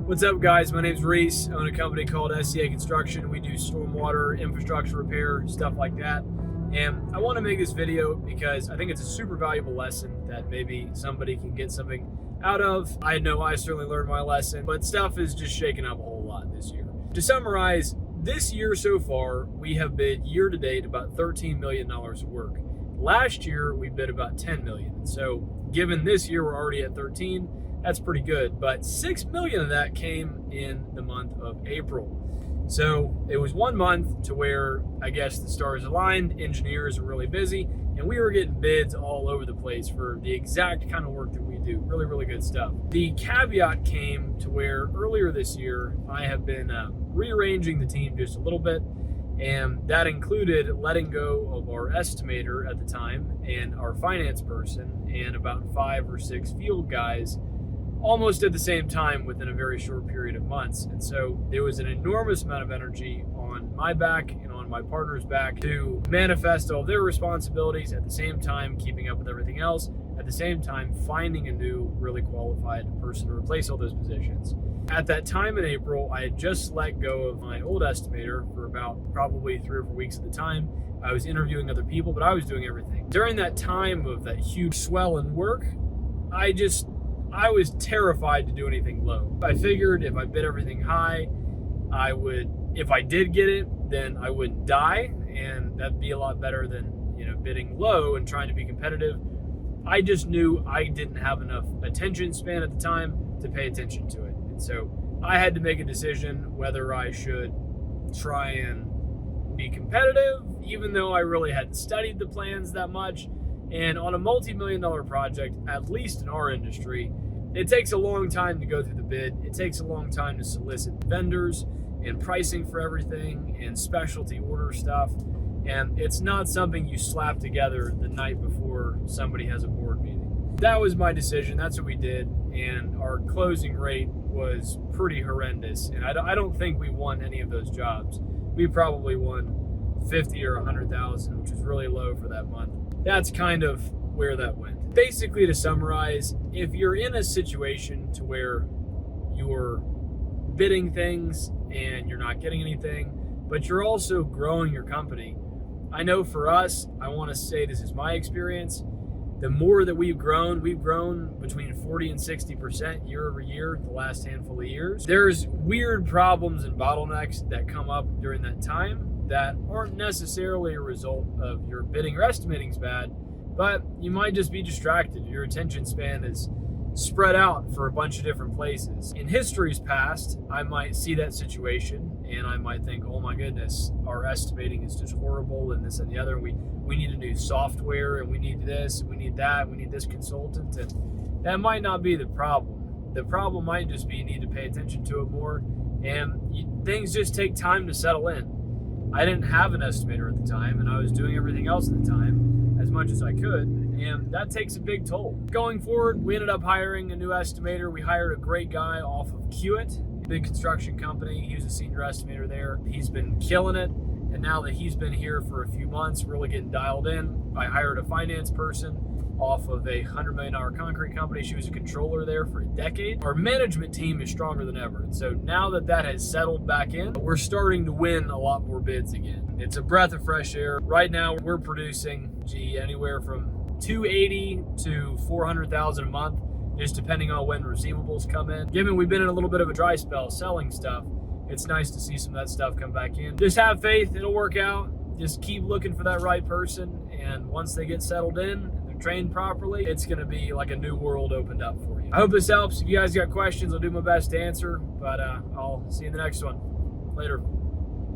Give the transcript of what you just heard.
What's up, guys? My name's Reese. I own a company called SCA Construction. We do stormwater infrastructure repair, stuff like that. And I want to make this video because I think it's a super valuable lesson that maybe somebody can get something out of. I know I certainly learned my lesson, but stuff is just shaking up a whole lot this year. To summarize, this year so far, we have bid year to date about $13 million of work. Last year, we bid about $10 million. So given this year, we're already at 13, that's pretty good. But $6 million of that came in the month of April. So it was 1 month to where I guess the stars aligned, engineers were really busy, and we were getting bids all over the place for the exact kind of work that we do. Really, really good stuff. The caveat came to where earlier this year, I have been rearranging the team just a little bit, and that included letting go of our estimator at the time and our finance person and about 5 or 6 field guys almost at the same time within a very short period of months. And so there was an enormous amount of energy on my back and on my partner's back to manifest all their responsibilities, at the same time keeping up with everything else, at the same time finding a new really qualified person to replace all those positions. At that time in April, I had just let go of my old estimator for about probably 3 or 4 weeks at the time. I was interviewing other people, but I was doing everything. During that time of that huge swell in work, I was terrified to do anything low. I figured if I bid everything high, if I did get it, then I wouldn't die, and that'd be a lot better than, bidding low and trying to be competitive. I just knew I didn't have enough attention span at the time to pay attention to it. And so I had to make a decision whether I should try and be competitive, even though I really hadn't studied the plans that much. And on a multi-million-dollar project, at least in our industry, it takes a long time to go through the bid. It takes a long time to solicit vendors and pricing for everything and specialty order stuff. And it's not something you slap together the night before somebody has a board meeting. That was my decision. That's what we did. And our closing rate was pretty horrendous. And I don't think we won any of those jobs. We probably won 50 or 100,000, which is really low for that month. That's kind of where that went. Basically, to summarize, if you're in a situation to where you're bidding things and you're not getting anything, but you're also growing your company, I know for us, I want to say this is my experience, the more that we've grown between 40 and 60% year over year the last handful of years. There's weird problems and bottlenecks that come up during that time that aren't necessarily a result of your bidding or estimating's bad, but you might just be distracted. Your attention span is spread out for a bunch of different places. In history's past, I might see that situation and I might think, oh my goodness, our estimating is just horrible and this and the other. We need a new software and we need this, and we need that, we need this consultant. And that might not be the problem. The problem might just be you need to pay attention to it more, and things just take time to settle in. I didn't have an estimator at the time, and I was doing everything else at the time as much as I could, and that takes a big toll. Going forward, we ended up hiring a new estimator. We hired a great guy off of Hewitt, a big construction company. He was a senior estimator there. He's been killing it, and now that he's been here for a few months, really getting dialed in. I hired a finance person off of a $100 million concrete company. She was a controller there for a decade. Our management team is stronger than ever. And so now that that has settled back in, we're starting to win a lot more bids again. It's a breath of fresh air. Right now, we're producing, anywhere from 280 to 400,000 a month, just depending on when receivables come in. Given we've been in a little bit of a dry spell selling stuff, it's nice to see some of that stuff come back in. Just have faith, it'll work out. Just keep looking for that right person. And once they get settled in, trained properly, it's going to be like a new world opened up for you. I hope this helps. If you guys got questions, I'll do my best to answer, but I'll see you in the next one. Later.